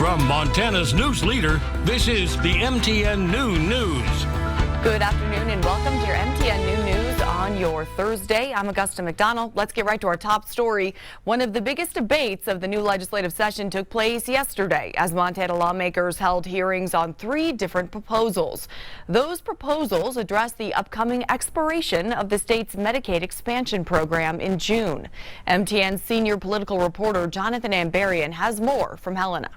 From Montana's news leader, this is the MTN News. Good afternoon and welcome to your MTN News on your Thursday. I'm Augusta McDonnell. Let's get right to our top story. One of the biggest debates of the new legislative session took place yesterday as Montana lawmakers held hearings on 3 different proposals. Those proposals address the upcoming expiration of the state's Medicaid Expansion program in June. MTN's senior political reporter Jonathan Ambarian has more from Helena.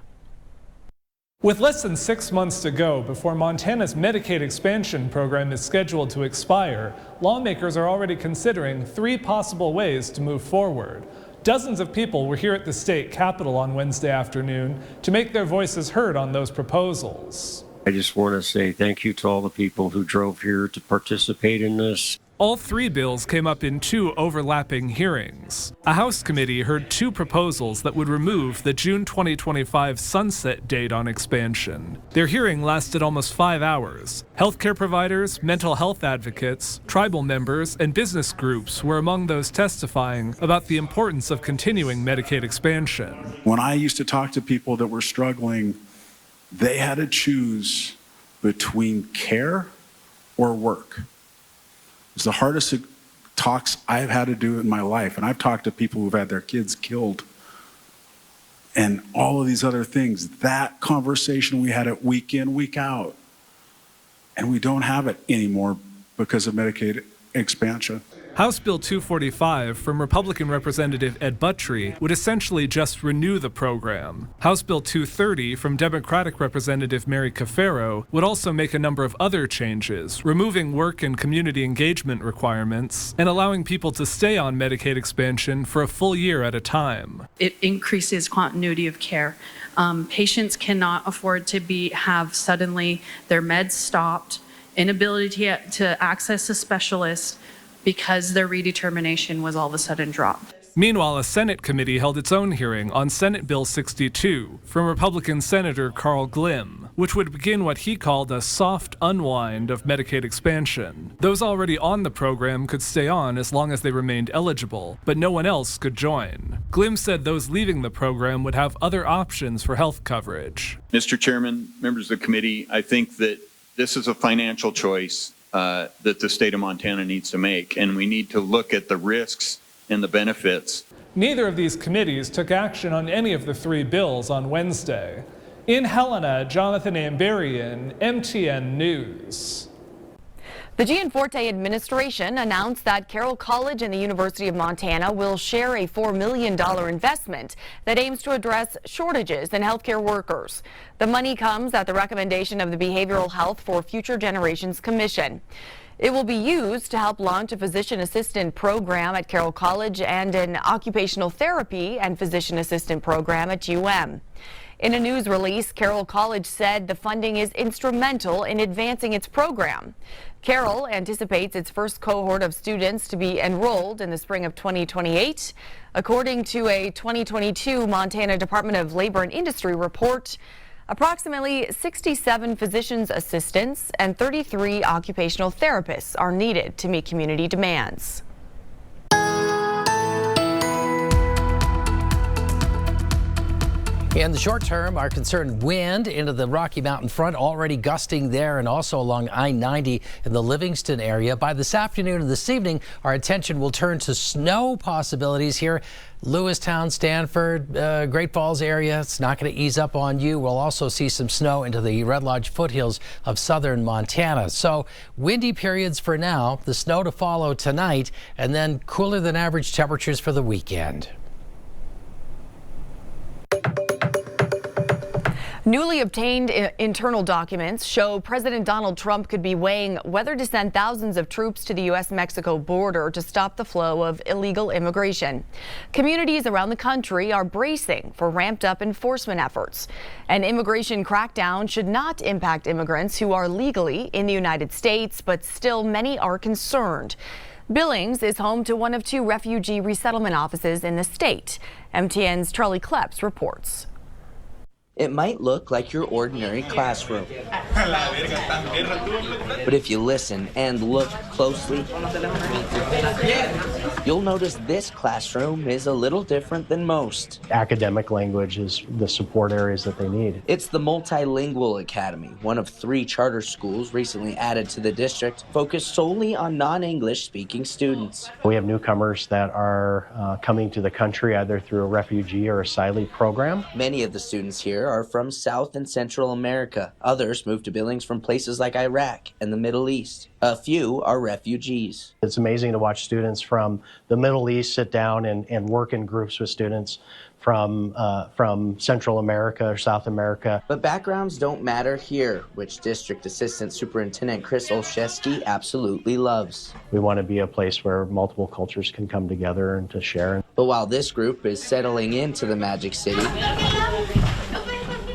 With less than 6 months to go before Montana's Medicaid Expansion program is scheduled to expire, lawmakers are already considering 3 possible ways to move forward. Dozens of people were here at the state capitol on Wednesday afternoon to make their voices heard on those proposals. I just want to say thank you to all the people who drove here to participate in this. All 3 bills came up in 2 overlapping hearings. A House committee heard 2 proposals that would remove the June 2025 sunset date on expansion. Their hearing lasted almost 5 hours. Healthcare providers, mental health advocates, tribal members, and business groups were among those testifying about the importance of continuing Medicaid expansion. When I used to talk to people that were struggling, they had to choose between care or work. It's the hardest talks I've had to do in my life. And I've talked to people who've had their kids killed and all of these other things. That conversation we had it week in, week out. And we don't have it anymore because of Medicaid expansion. House Bill 245 from Republican Representative Ed Buttry would essentially just renew the program. House Bill 230 from Democratic Representative Mary Cafaro would also make a number of other changes, removing work and community engagement requirements and allowing people to stay on Medicaid expansion for a full year at a time. It increases continuity of care. Patients cannot afford to have suddenly their meds stopped, inability to access a specialist, because their redetermination was all of a sudden dropped. Meanwhile, a Senate committee held its own hearing on Senate Bill 62 from Republican Senator Carl Glimm, which would begin what he called a soft unwind of Medicaid expansion. Those already on the program could stay on as long as they remained eligible, but no one else could join. Glimm said those leaving the program would have other options for health coverage. Mr. Chairman, members of the committee, I think that this is a financial choice that the state of Montana needs to make, and we need to look at the risks and the benefits. Neither of these committees took action on any of the 3 bills on Wednesday. In Helena, Jonathan Ambarian, MTN News. The Gianforte administration announced that Carroll College and the University of Montana will share a $4 million investment that aims to address shortages in healthcare workers. The money comes at the recommendation of the Behavioral Health for Future Generations Commission. It will be used to help launch a physician assistant program at Carroll College and an occupational therapy and physician assistant program at UM. In a news release, Carroll College said the funding is instrumental in advancing its program. Carroll anticipates its first cohort of students to be enrolled in the spring of 2028. According to a 2022 Montana Department of Labor and Industry report, approximately 67 physician's assistants and 33 occupational therapists are needed to meet community demands. In the short term, our concerned wind into the Rocky Mountain front already gusting there and also along I-90 in the Livingston area. By this afternoon and this evening, our attention will turn to snow possibilities here. Lewistown, Stanford, Great Falls area. It's not going to ease up on you. We'll also see some snow into the Red Lodge foothills of southern Montana. So windy periods for now, the snow to follow tonight, and then cooler than average temperatures for the weekend. Newly obtained internal documents show President Donald Trump could be weighing whether to send thousands of troops to the U.S.-Mexico border to stop the flow of illegal immigration. Communities around the country are bracing for ramped-up enforcement efforts. An immigration crackdown should not impact immigrants who are legally in the United States, but still many are concerned. Billings is home to one of 2 refugee resettlement offices in the state. MTN's Charlie Kleps reports. It might look like your ordinary classroom. But if you listen and look closely, you'll notice this classroom is a little different than most. Academic language is the support areas that they need. It's the Multilingual Academy, one of 3 charter schools recently added to the district, focused solely on non-English speaking students. We have newcomers that are coming to the country either through a refugee or asylee program. Many of the students here are from South and Central America. Others moved to Billings from places like Iraq and the Middle East. A few are refugees. It's amazing to watch students from the Middle East sit down and work in groups with students from Central America or South America. But backgrounds don't matter here, which District Assistant Superintendent Chris Olszewski absolutely loves. We want to be a place where multiple cultures can come together and to share. But while this group is settling into the Magic City,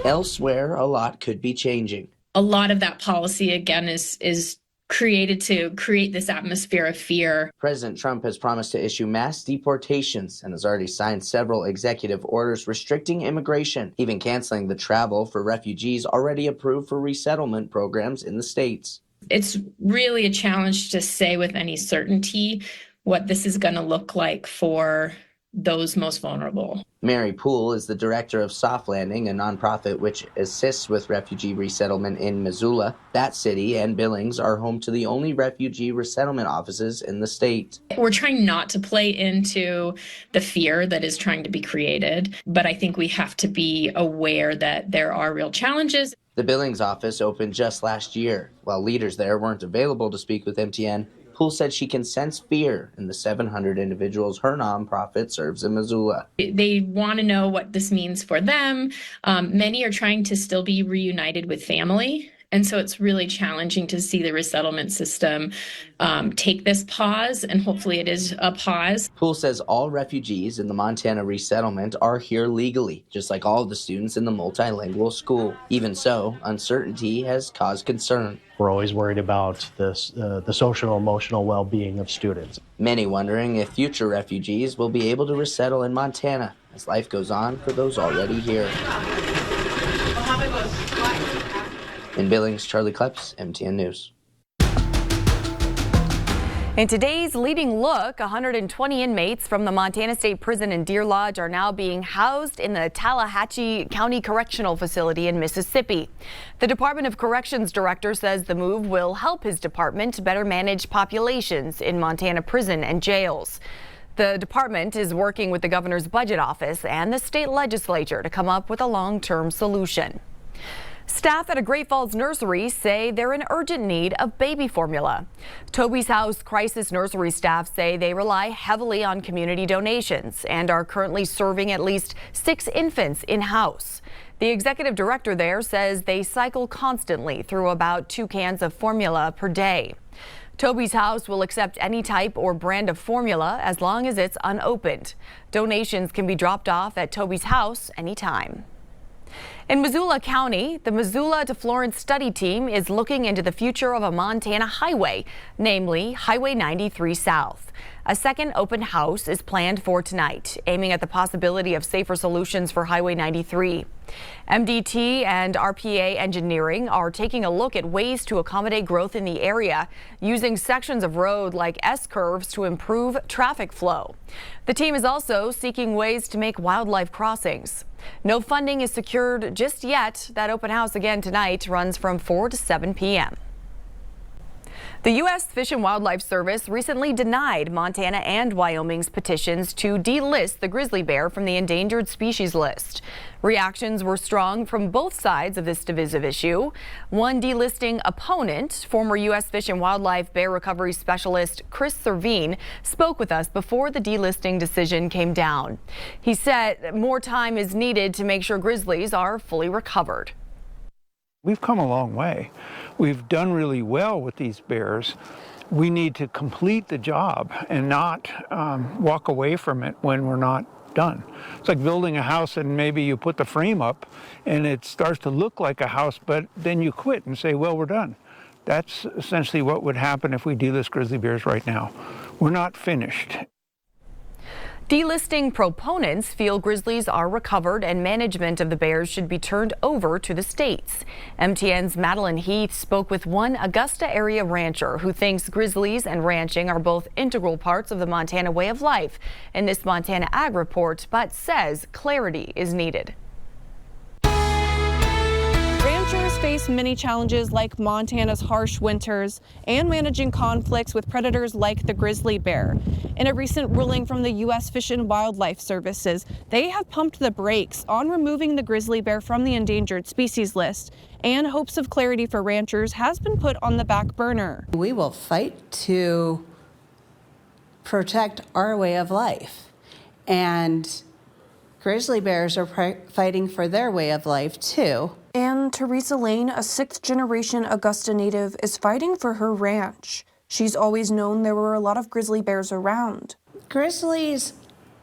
elsewhere a lot could be changing. A lot of that policy, again, is created to create this atmosphere of fear. President Trump has promised to issue mass deportations and has already signed several executive orders restricting immigration, even canceling the travel for refugees already approved for resettlement programs in the states. It's really a challenge to say with any certainty what this is going to look like for those most vulnerable. Mary Poole is the director of Soft Landing, a nonprofit which assists with refugee resettlement in Missoula. That city and Billings are home to the only refugee resettlement offices in the state. We're trying not to play into the fear that is trying to be created, but I think we have to be aware that there are real challenges. The Billings office opened just last year. While leaders there weren't available to speak with MTN, Poole said she can sense fear in the 700 individuals her nonprofit serves in Missoula. They want to know what this means for them. Many are trying to still be reunited with family. And so it's really challenging to see the resettlement system take this pause, and hopefully it is a pause. Poole says all refugees in the Montana resettlement are here legally, just like all of the students in the multilingual school. Even so, uncertainty has caused concern. We're always worried about this, the social and emotional well-being of students. Many wondering if future refugees will be able to resettle in Montana as life goes on for those already here. In Billings, Charlie Kleps, MTN News. In today's leading look, 120 inmates from the Montana State Prison in Deer Lodge are now being housed in the Tallahatchie County Correctional Facility in Mississippi. The Department of Corrections director says the move will help his department better manage populations in Montana prison and jails. The department is working with the governor's budget office and the state legislature to come up with a long-term solution. Staff at a Great Falls nursery say they're in urgent need of baby formula. Toby's House crisis nursery staff say they rely heavily on community donations and are currently serving at least 6 infants in-house. The executive director there says they cycle constantly through about 2 cans of formula per day. Toby's House will accept any type or brand of formula as long as it's unopened. Donations can be dropped off at Toby's House anytime. In Missoula County, the Missoula to Florence study team is looking into the future of a Montana highway, namely Highway 93 South. A second open house is planned for tonight, aiming at the possibility of safer solutions for Highway 93. MDT and RPA Engineering are taking a look at ways to accommodate growth in the area, using sections of road like S-curves to improve traffic flow. The team is also seeking ways to make wildlife crossings. No funding is secured just yet. That open house again tonight runs from 4 to 7 p.m. The U.S. Fish and Wildlife Service recently denied Montana and Wyoming's petitions to delist the grizzly bear from the endangered species list. Reactions were strong from both sides of this divisive issue. One delisting opponent, former U.S. Fish and Wildlife Bear Recovery Specialist Chris Servine, spoke with us before the delisting decision came down. He said more time is needed to make sure grizzlies are fully recovered. We've come a long way. We've done really well with these bears. We need to complete the job and not walk away from it when we're not done. It's like building a house and maybe you put the frame up and it starts to look like a house, but then you quit and say, well, we're done. That's essentially what would happen if we delist grizzly bears right now. We're not finished. Delisting proponents feel grizzlies are recovered and management of the bears should be turned over to the states. MTN's Madeline Heath spoke with one Augusta area rancher who thinks grizzlies and ranching are both integral parts of the Montana way of life in this Montana Ag Report, but says clarity is needed. Ranchers face many challenges like Montana's harsh winters and managing conflicts with predators like the grizzly bear. In a recent ruling from the U.S. Fish and Wildlife Services, they have pumped the brakes on removing the grizzly bear from the endangered species list, and hopes of clarity for ranchers has been put on the back burner. We will fight to protect our way of life, and grizzly bears are fighting for their way of life too. And Teresa Lane, a sixth-generation Augusta native, is fighting for her ranch. She's always known there were a lot of grizzly bears around. Grizzlies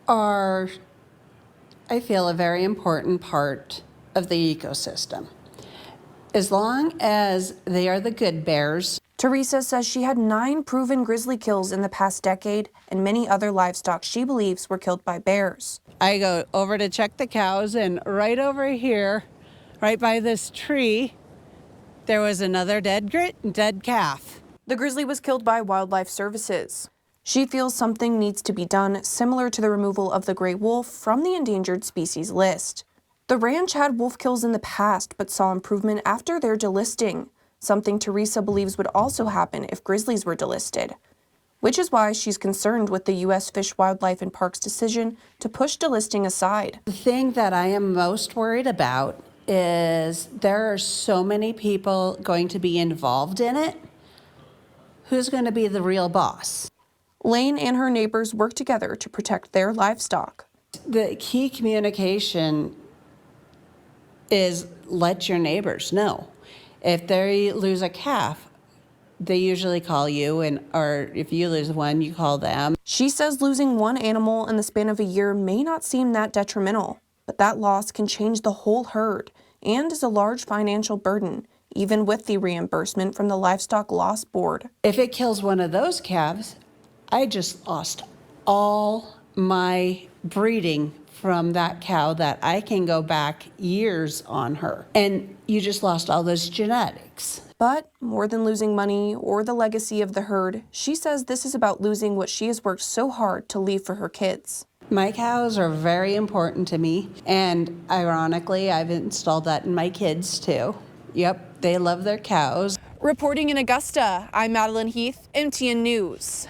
are, I feel, a very important part of the ecosystem. As long as they are the good bears. Teresa says she had 9 proven grizzly kills in the past decade, and many other livestock she believes were killed by bears. I go over to check the cows, and right over here, right by this tree, there was another dead calf. The grizzly was killed by Wildlife Services. She feels something needs to be done, similar to the removal of the gray wolf from the endangered species list. The ranch had wolf kills in the past, but saw improvement after their delisting, something Teresa believes would also happen if grizzlies were delisted, which is why she's concerned with the U.S. Fish, Wildlife, and Parks decision to push delisting aside. The thing that I am most worried about is there are so many people going to be involved in it. Who's going to be the real boss? Lane and her neighbors work together to protect their livestock. The key communication is let your neighbors know. If they lose a calf, they usually call you, or if you lose one, you call them. She says losing one animal in the span of a year may not seem that detrimental, but that loss can change the whole herd and is a large financial burden, even with the reimbursement from the Livestock Loss Board. If it kills one of those calves, I just lost all my breeding from that cow that I can go back years on her. And you just lost all those genetics. But more than losing money or the legacy of the herd, she says this is about losing what she has worked so hard to leave for her kids. My cows are very important to me, and ironically, I've installed that in my kids too. Yep, they love their cows. Reporting in Augusta, I'm Madeline Heath, MTN News.